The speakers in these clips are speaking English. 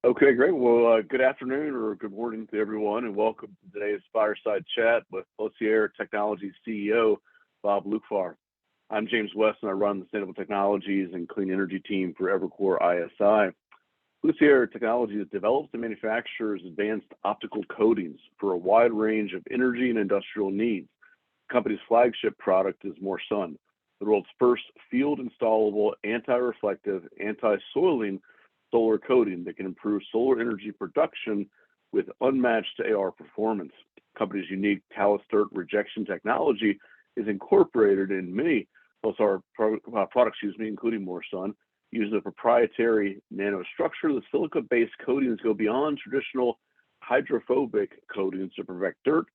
Okay, great. Well, good afternoon or good morning to everyone, and welcome to today's Fireside Chat with Pellucere Technologies CEO, Bob Lukefahr. I'm James West, and I run the Sustainable Technologies and Clean Energy team for Evercore ISI. Pellucere Technologies develops and manufactures advanced optical coatings for a wide range of energy and industrial needs. The company's flagship product is More Sun, the world's first field-installable, anti-reflective, anti-soiling solar coating that can improve solar energy production with unmatched AR performance. The company's unique talus dirt rejection technology is incorporated in many Pellucere products, including More Sun, using a proprietary nanostructure. The silica-based coatings go beyond traditional hydrophobic coatings to prevent dirt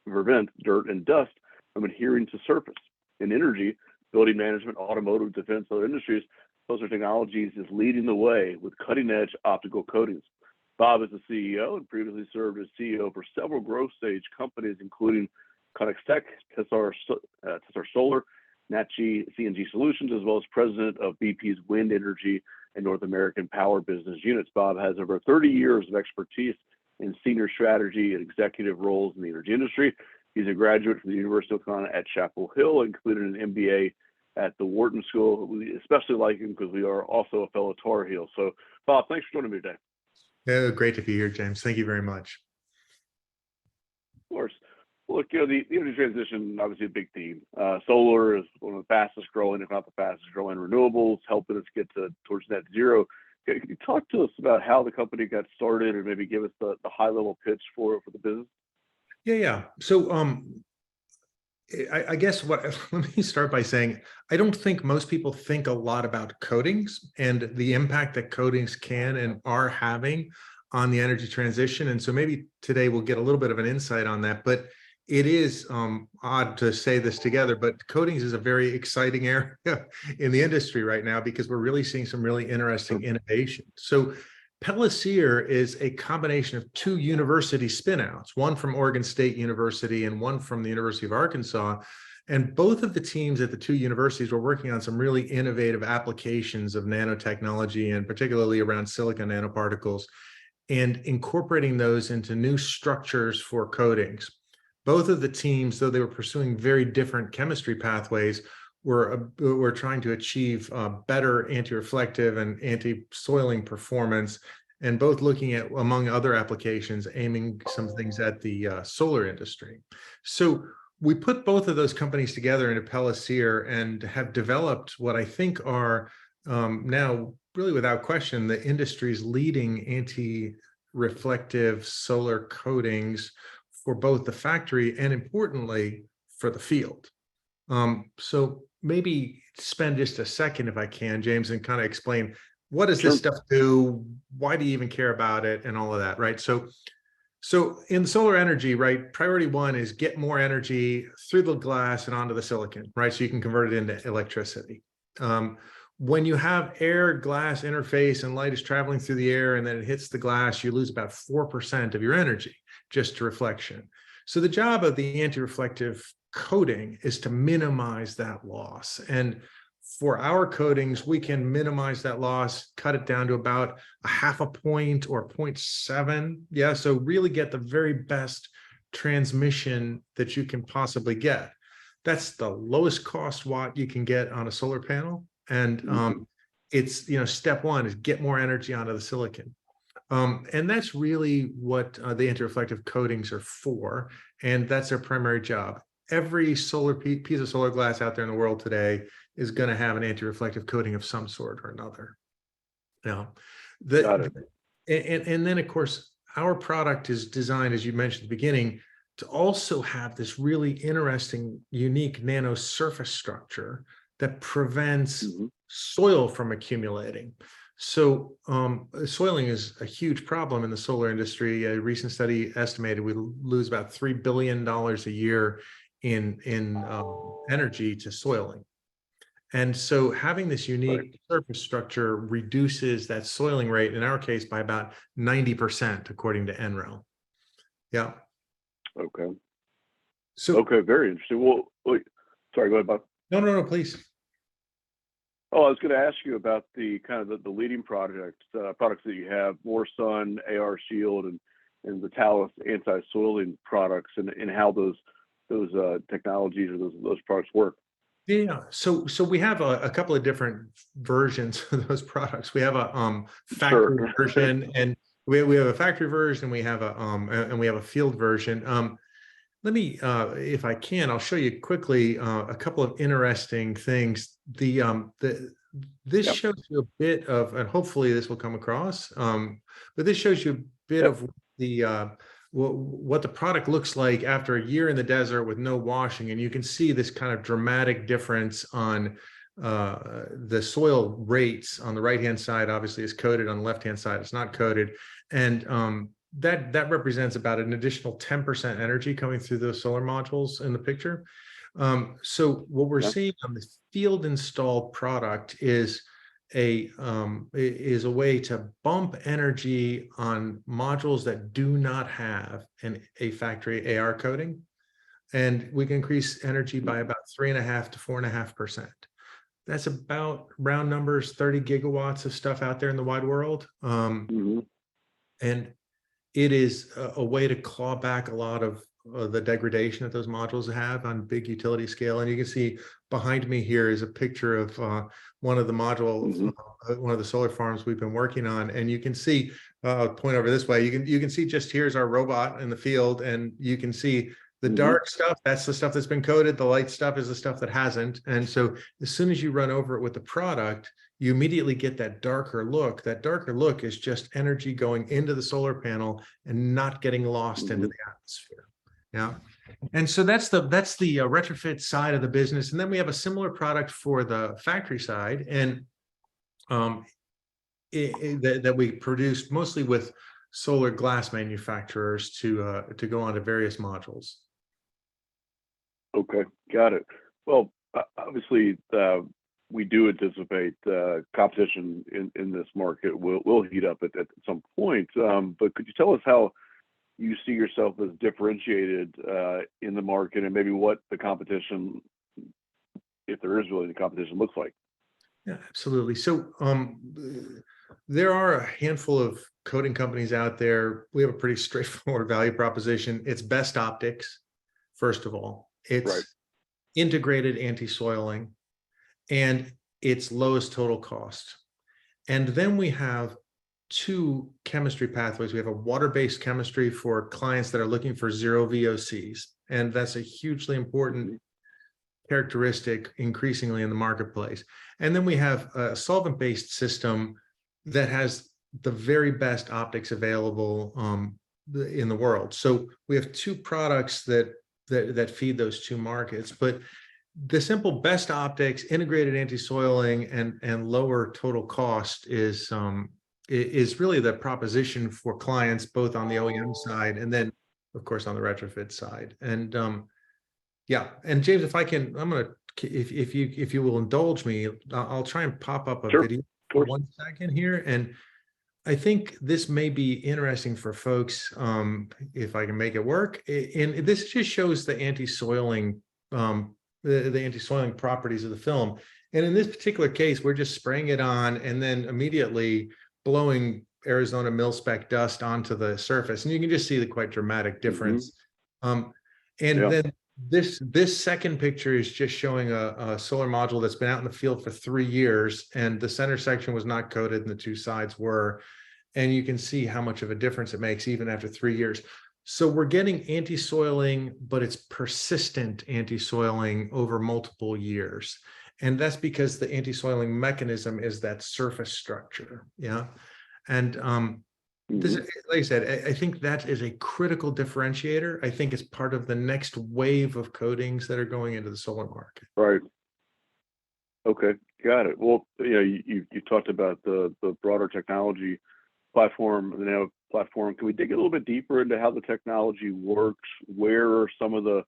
and dust from adhering to surface. In energy, building management, automotive, defense, other industries, Pellucere Technologies is leading the way with cutting-edge optical coatings. Bob is the CEO and previously served as CEO for several growth stage companies, including Conex Tech, Tessar Solar, Natchi CNG Solutions, as well as president of BP's Wind Energy and North American Power business units. Bob has over 30 years of expertise in senior strategy and executive roles in the energy industry. He's a graduate from the University of Carolina at Chapel Hill, included an MBA at the Wharton School. We especially like him because we are also a fellow Tar Heel. So, Bob, thanks for joining me today. Yeah, great to be here, James. Thank you very much. Of course. Well, look, the energy transition, obviously a big theme. Solar is one of the fastest growing, if not the fastest growing, renewables, helping us get towards net zero. Can you talk to us about how the company got started, or maybe give us the high level pitch for the business? Yeah. So, I guess let me start by saying, I don't think most people think a lot about coatings and the impact that coatings can and are having on the energy transition. And so maybe today we'll get a little bit of an insight on that, but it is odd to say this together, but coatings is a very exciting area in the industry right now because we're really seeing some really interesting innovation. So Pellucere is a combination of two university spinouts, one from Oregon State University and one from the University of Arkansas. And both of the teams at the two universities were working on some really innovative applications of nanotechnology, and particularly around silicon nanoparticles, and incorporating those into new structures for coatings. Both of the teams, though they were pursuing very different chemistry pathways, we're trying to achieve better anti-reflective and anti-soiling performance, and both looking at, among other applications, aiming some things at the solar industry. So we put both of those companies together into Pellucere and have developed what I think are now, really without question, the industry's leading anti-reflective solar coatings for both the factory and, importantly, for the field. So maybe spend just a second, if I can, James, and kind of explain, what does this stuff do? Why do you even care about it? And all of that, right? So in solar energy, right, priority one is get more energy through the glass and onto the silicon, right? So you can convert it into electricity. When you have air glass interface and light is traveling through the air and then it hits the glass, you lose about 4% of your energy just to reflection. So the job of the anti-reflective coating is to minimize that loss. And for our coatings, we can minimize that loss, cut it down to about a half a point or 0.7. Yeah, so really get the very best transmission that you can possibly get. That's the lowest cost watt you can get on a solar panel. And it's, step one is get more energy onto the silicon. And that's really what the anti-reflective coatings are for. And that's their primary job. Every solar piece of solar glass out there in the world today is going to have an anti-reflective coating of some sort or another. And then, of course, our product is designed, as you mentioned at the beginning, to also have this really interesting, unique nano surface structure that prevents soil from accumulating. So soiling is a huge problem in the solar industry. A recent study estimated we lose about $3 billion a year in energy to soiling. And so having this unique surface structure reduces that soiling rate, in our case, by about 90%, according to NREL. Yeah. Okay. So okay, very interesting. Well, wait, sorry, go ahead, Bob. No, please. Oh, I was going to ask you about the kind of the leading products that you have, More Sun, AR Shield, and the Talus anti-soiling products, and how those technologies or those products work. Yeah, so we have a couple of different versions of those products. We have a factory Sure. version, and we have a factory version. We have a field version. Let me, if I can, I'll show you quickly a couple of interesting things. This Yep. shows you a bit of, and hopefully this will come across, but this shows you a bit Yep. of the what the product looks like after a year in the desert with no washing, and you can see this kind of dramatic difference on the soil rates. On the right-hand side, obviously, is coated. On the left-hand side, it's not coated, and that represents about an additional 10% energy coming through those solar modules in the picture. So what we're seeing on the field installed product is a way to bump energy on modules that do not have a factory AR coating, and we can increase energy by about 3.5 to 4.5%. That's about, round numbers, 30 gigawatts of stuff out there in the wide world. And it is a way to claw back a lot of the degradation that those modules have on big utility scale. And you can see behind me here is a picture of one of the modules, one of the solar farms we've been working on. And you can see, I'll point over this way, you can see just here's our robot in the field, and you can see the dark stuff, that's the stuff that's been coated. The light stuff is the stuff that hasn't. And so as soon as you run over it with the product, you immediately get that darker look. That darker look is just energy going into the solar panel and not getting lost into the atmosphere. Yeah. And so that's the retrofit side of the business. And then we have a similar product for the factory side, and that we produce mostly with solar glass manufacturers to go onto various modules. Okay, got it. Well, obviously, we do anticipate competition in this market will heat up at some point. But could you tell us how you see yourself as differentiated in the market, and maybe what the competition, if there is really the competition, looks like? Yeah, absolutely. So there are a handful of coating companies out there. We have a pretty straightforward value proposition. It's best optics, first of all. It's integrated anti-soiling, and it's lowest total cost. And then we have two chemistry pathways. We have a water-based chemistry for clients that are looking for zero VOCs, and that's a hugely important characteristic increasingly in the marketplace. And then we have a solvent-based system that has the very best optics available in the world. So we have two products that feed those two markets. But the simple best optics, integrated anti-soiling, and lower total cost is really the proposition for clients, both on the OEM side and then, of course, on the retrofit side. And yeah, and James, if I can, I'm gonna, if you will indulge me, I'll try and pop up a video for 1 second here. And I think this may be interesting for folks, if I can make it work. And this just shows the anti-soiling, the anti-soiling properties of the film. And in this particular case, we're just spraying it on and then immediately blowing Arizona mil-spec dust onto the surface. And you can just see the quite dramatic difference. Then this second picture is just showing a solar module that's been out in the field for 3 years, and the center section was not coated and the two sides were. And you can see how much of a difference it makes even after 3 years. So we're getting anti-soiling, but it's persistent anti-soiling over multiple years. And that's because the anti-soiling mechanism is that surface structure. Yeah. And this, like I said, I think that is a critical differentiator. I think it's part of the next wave of coatings that are going into the solar market. Right. Okay, got it. Well, you talked about the broader technology platform, the Nano platform. Can we dig a little bit deeper into how the technology works? Where are some of the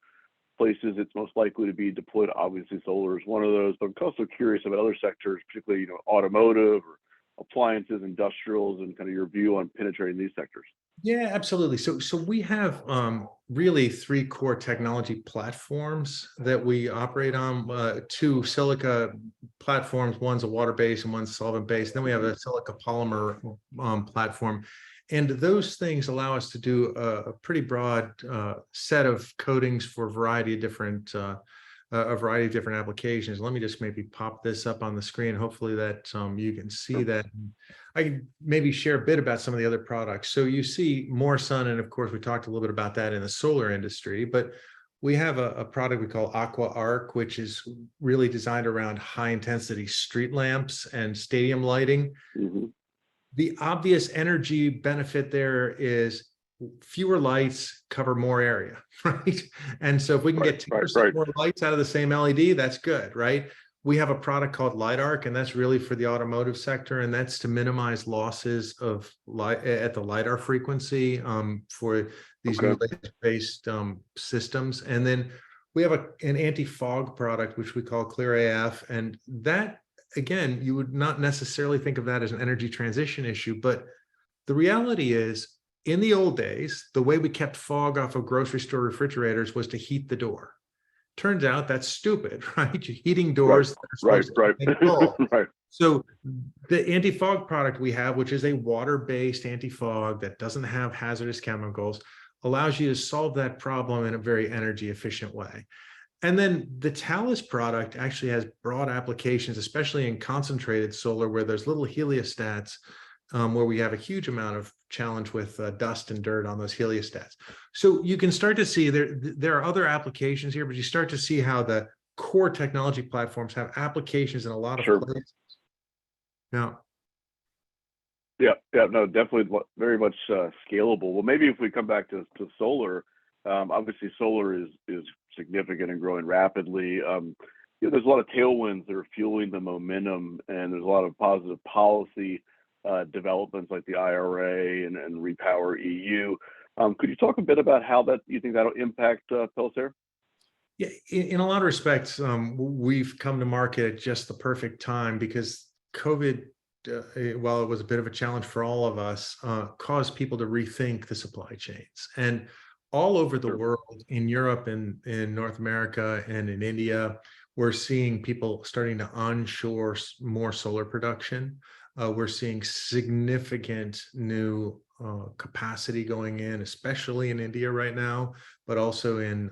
places it's most likely to be deployed? Obviously, solar is one of those, but I'm also curious about other sectors, particularly automotive or appliances, industrials, and kind of your view on penetrating these sectors. Yeah, absolutely. So we have really three core technology platforms that we operate on. Two silica platforms. One's a water-based and one's solvent-based. Then we have a silica polymer platform. And those things allow us to do a pretty broad set of coatings for a variety of different applications. Let me just maybe pop this up on the screen. Hopefully that you can see that. I can maybe share a bit about some of the other products. So you see more sun, and of course we talked a little bit about that in the solar industry, but we have a product we call Aqua Arc, which is really designed around high intensity street lamps and stadium lighting. Mm-hmm. The obvious energy benefit there is fewer lights cover more area, right? And so if we can get 10% more lights out of the same LED, that's good, right? We have a product called Light Arc, and that's really for the automotive sector, and that's to minimize losses of light at the LiDAR frequency for these new laser-based systems. And then we have an anti-fog product, which we call Clear AF, and that, again, you would not necessarily think of that as an energy transition issue, but the reality is, in the old days, the way we kept fog off of grocery store refrigerators was to heat the door. Turns out that's stupid, right? You're heating doors. Right. So the anti-fog product we have, which is a water-based anti-fog that doesn't have hazardous chemicals, allows you to solve that problem in a very energy efficient way. And then the Talus product actually has broad applications, especially in concentrated solar, where there's little heliostats, where we have a huge amount of challenge with dust and dirt on those heliostats. So you can start to see there are other applications here, but you start to see how the core technology platforms have applications in a lot of places. Now, no, definitely very much scalable. Well, maybe if we come back to solar, obviously solar is significant and growing rapidly. There's a lot of tailwinds that are fueling the momentum, and there's a lot of positive policy developments like the IRA and Repower EU. Could you talk a bit about how you think that'll impact Pellucere? Yeah, in a lot of respects, we've come to market at just the perfect time because COVID, while it was a bit of a challenge for all of us, caused people to rethink the supply chains. And all over the world, in Europe and in North America and in India, we're seeing people starting to onshore more solar production. We're seeing significant new capacity going in, especially in India right now, but also in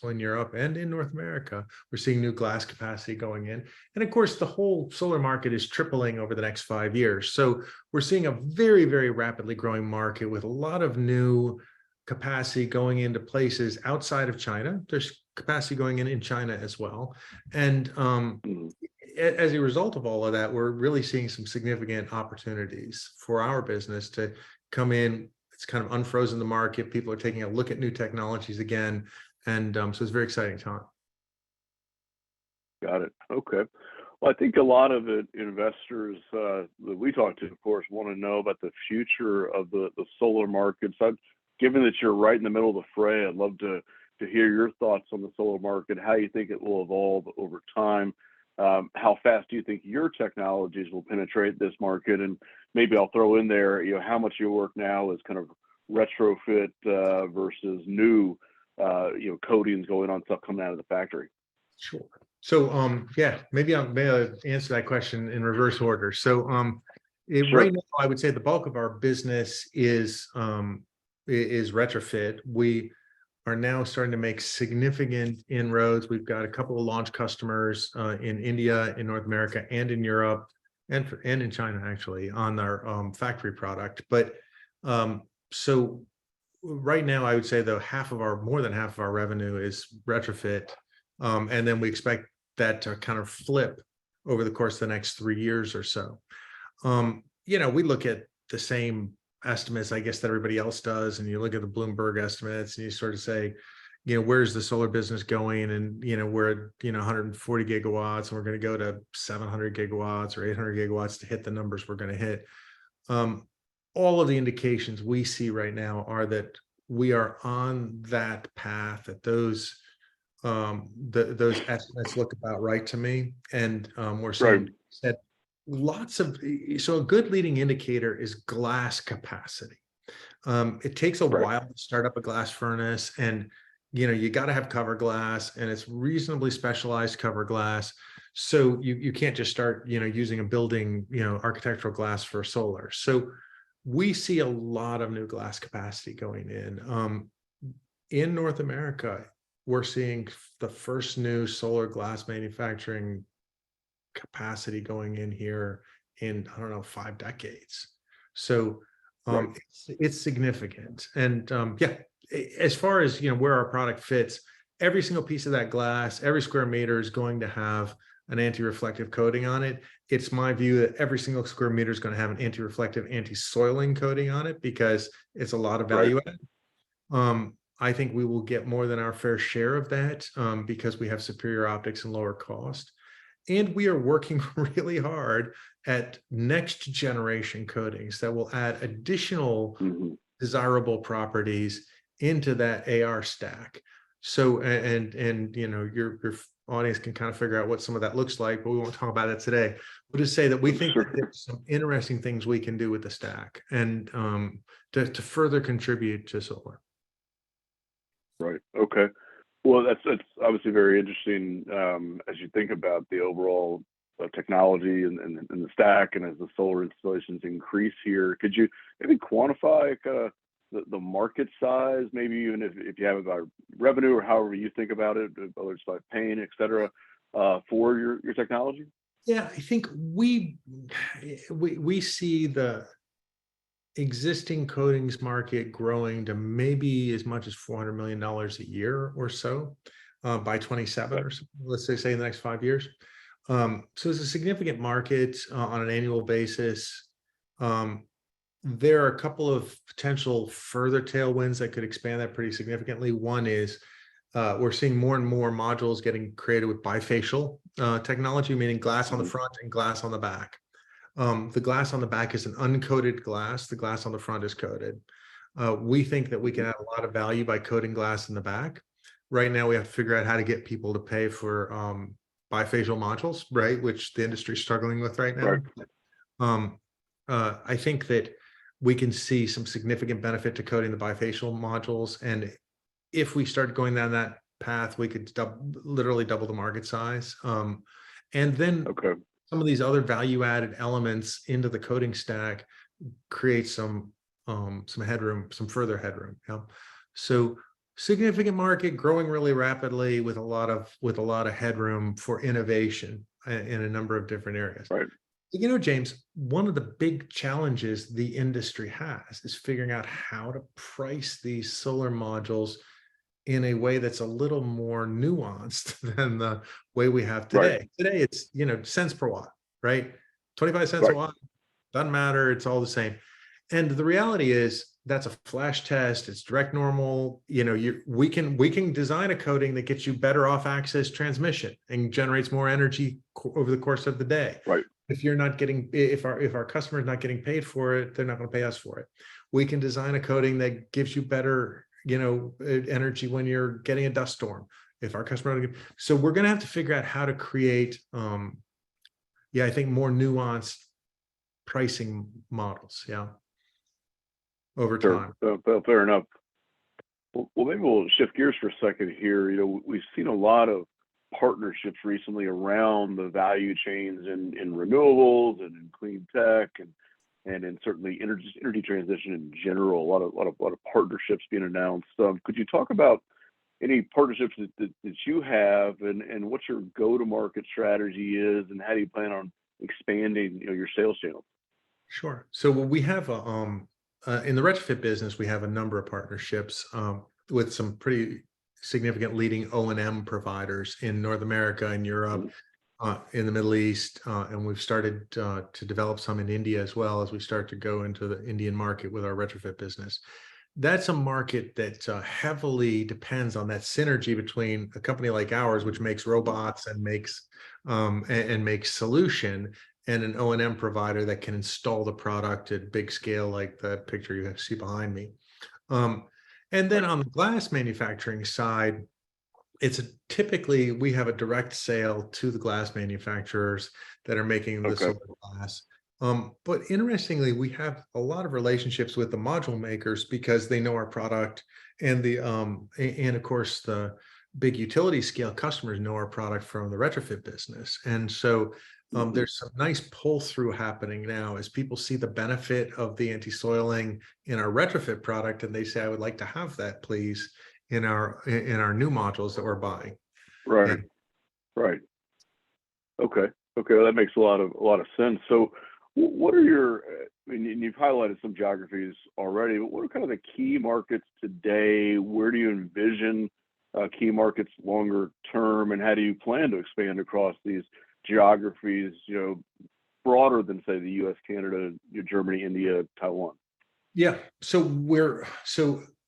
Europe and in North America. We're seeing new glass capacity going in. And of course, the whole solar market is tripling over the next 5 years. So we're seeing a very, very rapidly growing market with a lot of new capacity going into places outside of China. There's capacity going in China as well. And as a result of all of that, we're really seeing some significant opportunities for our business to come in. It's kind of unfrozen the market. People are taking a look at new technologies again. And so it's a very exciting time. Got it. Okay. Well, I think a lot of investors that we talk to, of course, want to know about the future of the solar market. So given that you're right in the middle of the fray, I'd love to hear your thoughts on the solar market, how you think it will evolve over time. How fast do you think your technologies will penetrate this market? And maybe I'll throw in there, how much of your work now is kind of retrofit versus new, coatings going on stuff coming out of the factory? Sure. So, maybe I'll answer that question in reverse order. So, right now, I would say the bulk of our business is retrofit. We are now starting to make significant inroads. We've got a couple of launch customers in India, in North America, and in Europe, and in China, actually, on our factory product. But so right now, I would say, though, more than half of our revenue is retrofit. And then we expect that to kind of flip over the course of the next 3 years or so. We look at the same estimates, I guess, that everybody else does. And you look at the Bloomberg estimates and you sort of say, where's the solar business going? And, we're at, 140 gigawatts and we're going to go to 700 gigawatts or 800 gigawatts to hit the numbers we're going to hit. All of the indications we see right now are that we are on that path, that those estimates look about right to me. And we're seeing So a good leading indicator is glass capacity. It takes a Right. while to start up a glass furnace, and you got to have cover glass, and it's reasonably specialized cover glass. So you can't just start using a building architectural glass for solar. So we see a lot of new glass capacity going in North America. We're seeing the first new solar glass manufacturing capacity going in here in, I don't know, 5 decades. So Right. it's significant. And yeah, as far as where our product fits, every single piece of that glass, every square meter is going to have an anti-reflective coating on it. It's my view that every single square meter is going to have an anti-reflective, anti-soiling coating on it, because it's a lot of Right. value add. I think we will get more than our fair share of that, because we have superior optics and lower cost. And we are working really hard at next generation coatings that will add additional Hmm. desirable properties into that AR stack. So, and your audience can kind of figure out what some of that looks like, but we won't talk about it today. We'll just say that we think that Sure. there's some interesting things we can do with the stack, and to further contribute to solar. Right. Okay. Well, that's obviously very interesting, as you think about the overall technology and the stack, and as the solar installations increase here. Could you maybe quantify kind of the market size, maybe even if you have about revenue or however you think about it, whether it's by pain, et cetera, for your technology? Yeah, I think we see the existing coatings market growing to maybe as much as $400 million a year or so by 27, Right. or so, let's say in the next 5 years. So it's a significant market on an annual basis. Um, there are a couple of potential further tailwinds that could expand that pretty significantly. One is we're seeing more and more modules getting created with bifacial technology, meaning glass on the Hmm. front and glass on the back. The glass on the back is an uncoated glass. The glass on the front is coated. We think that we can add a lot of value by coating glass in the back. Right now, we have to figure out how to get people to pay for bifacial modules, right? Which the industry is struggling with right Right. now. Um, I think that we can see some significant benefit to coating the bifacial modules. And if we start going down that path, we could literally double the market size. And then Okay. some of these other value added elements into the coding stack create some headroom, some further headroom. So significant market growing really rapidly with a lot of headroom for innovation in a number of different areas. Right. James, one of the big challenges the industry has is figuring out how to price these solar modules in a way that's a little more nuanced than the way we have Right. today. Today, it's, cents per watt, right? 25 cents a Right. watt, doesn't matter, it's all the same. And the reality is that's a flash test, it's direct normal. We can design a coating that gets you better off axis transmission and generates more energy over the course of the day. Right. If our customer is not getting paid for it, they're not going to pay us for it. We can design a coating that gives you better energy when you're getting a dust storm. If our customer, so we're going to have to figure out how to create, I think, more nuanced pricing models, over Sure. time. Fair enough. Well, maybe we'll shift gears for a second here. We've seen a lot of partnerships recently around the value chains in renewables and in clean tech and in certainly energy transition in general. A lot of partnerships being announced. Could you talk about any partnerships that you have, and what your go-to-market strategy is, and how do you plan on expanding your sales channels? Sure. So we have in the retrofit business, we have a number of partnerships with some pretty significant leading O&M providers in North America and Europe, Mhm. in the Middle East, and we've started to develop some in India as well, as we start to go into the Indian market with our retrofit business. That's a market that heavily depends on that synergy between a company like ours, which makes robots and makes solution, and an O&M provider that can install the product at big scale, like the picture you see behind me. And then Right. on the glass manufacturing side, Typically we have a direct sale to the glass manufacturers that are making the Okay. solar glass. But interestingly, we have a lot of relationships with the module makers because they know our product, and and of course the big utility scale customers know our product from the retrofit business. And so Mhm. there's some nice pull through happening now as people see the benefit of the anti-soiling in our retrofit product, and they say, I would like to have that, please, in our new modules that we're buying. Right. And Right. Okay. Okay. Well, that makes a lot of sense. So, what are your? I mean, and you've highlighted some geographies already, but what are kind of the key markets today? Where do you envision key markets longer term, and how do you plan to expand across these geographies? Broader than say the U.S., Canada, Germany, India, Taiwan. yeah, so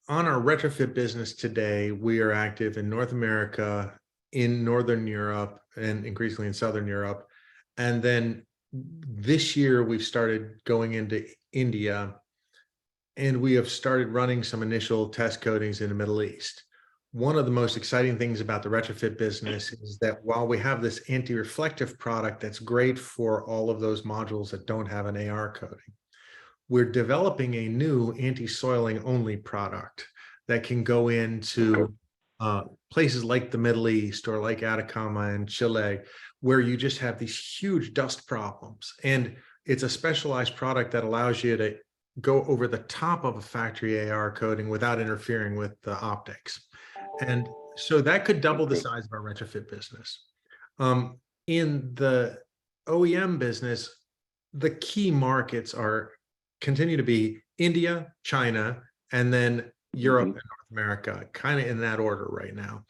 on our retrofit business today, we are active in North America, in Northern Europe, and increasingly in Southern Europe. And then this year we've started going into India, and we have started running some initial test coatings in the Middle East. One of the most exciting things about the retrofit business is that while we have this anti-reflective product that's great for all of those modules that don't have an AR coating, we're developing a new anti-soiling only product that can go Okay. into places like the Middle East or like Atacama and Chile, where you just have these huge dust problems. And it's a specialized product that allows you to go over the top of a factory AR coating without interfering with the optics. And so that could double the Okay. size of our retrofit business. In the OEM business, the key markets are continue to be India, China, and then Europe Hmm. and North America, kind of in that order right now.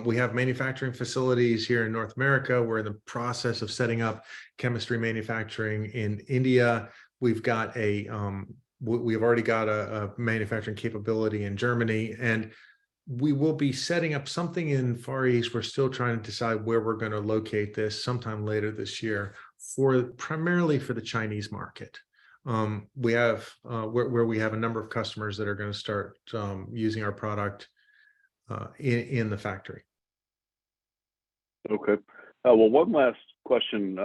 We have manufacturing facilities here in North America. We're in the process of setting up chemistry manufacturing in India. We've got we've already got a manufacturing capability in Germany, and we will be setting up something in Far East. We're still trying to decide where we're going to locate this sometime later this year, primarily for the Chinese market. We have where we have a number of customers that are going to start using our product in the factory. Okay. Well, one last question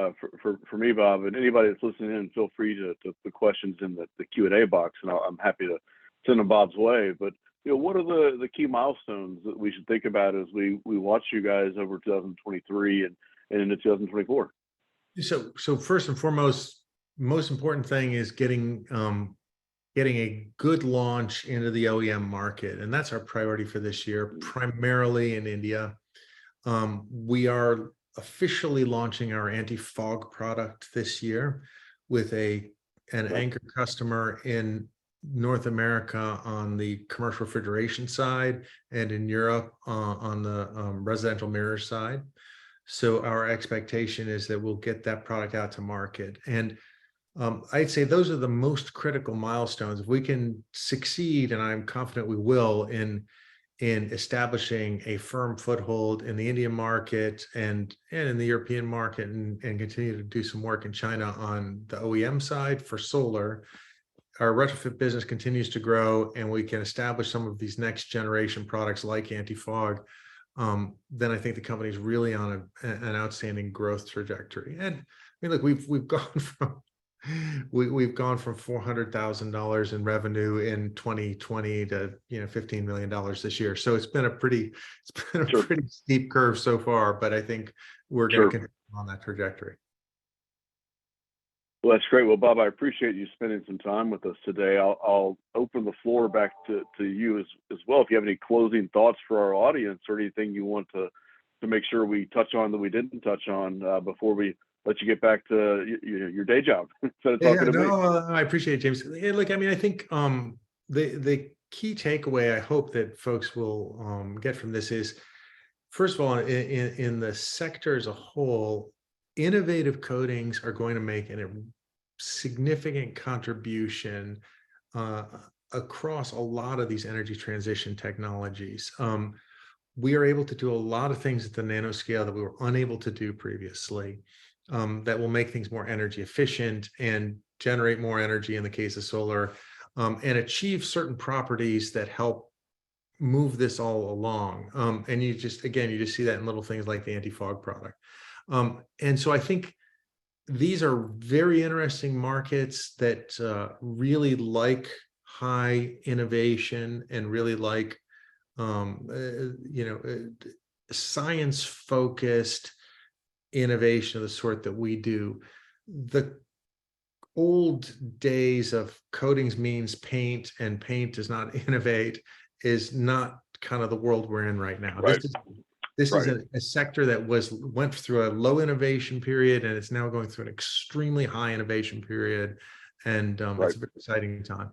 for me, Bob, and anybody that's listening in, feel free to put questions in the Q&A box, and I'm happy to send them Bob's way. But what are the key milestones that we should think about as we watch you guys over 2023 and into 2024? So first and foremost, most important thing is getting a good launch into the OEM market, and that's our priority for this year, primarily in India. We are officially launching our anti-fog product this year with an Okay. anchor customer in North America on the commercial refrigeration side, and in Europe on the residential mirror side. So our expectation is that we'll get that product out to market. And I'd say those are the most critical milestones. If we can succeed, and I'm confident we will, in establishing a firm foothold in the Indian market and in the European market, and continue to do some work in China on the OEM side for solar, our retrofit business continues to grow, and we can establish some of these next generation products like anti-fog, then I think the company is really on an outstanding growth trajectory. And I mean, look, we've gone from we've gone from $400,000 in revenue in 2020 to $15 million this year. So it's been a pretty Sure. steep curve so far, but I think we're going to Sure. continue on that trajectory. Well, that's great. Well, Bob, I appreciate you spending some time with us today. I'll open the floor back to you as well. If you have any closing thoughts for our audience or anything you want to make sure we touch on that we didn't touch on before we let you get back to your day job instead of talking to me. No, I appreciate it, James. Look, I mean, I think the key takeaway I hope that folks will get from this is, first of all, in the sector as a whole, innovative coatings are going to make a significant contribution across a lot of these energy transition technologies. We are able to do a lot of things at the nanoscale that we were unable to do previously, that will make things more energy efficient and generate more energy in the case of solar, and achieve certain properties that help move this all along. And you just see that in little things like the anti-fog product. And so I think these are very interesting markets that really like high innovation and really like science focused innovation of the sort that we do. The old days of coatings means paint and paint does not innovate is not kind of the world we're in right now. Right. This is Right. a sector that went through a low innovation period, and it's now going through an extremely high innovation period, and Right. it's a very exciting time.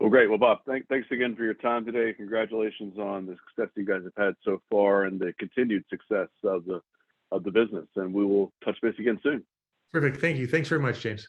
Well, great. Well, Bob, thanks again for your time today. Congratulations on the success you guys have had so far and the continued success of the business. And we will touch base again soon. Perfect. Thank you. Thanks very much, James.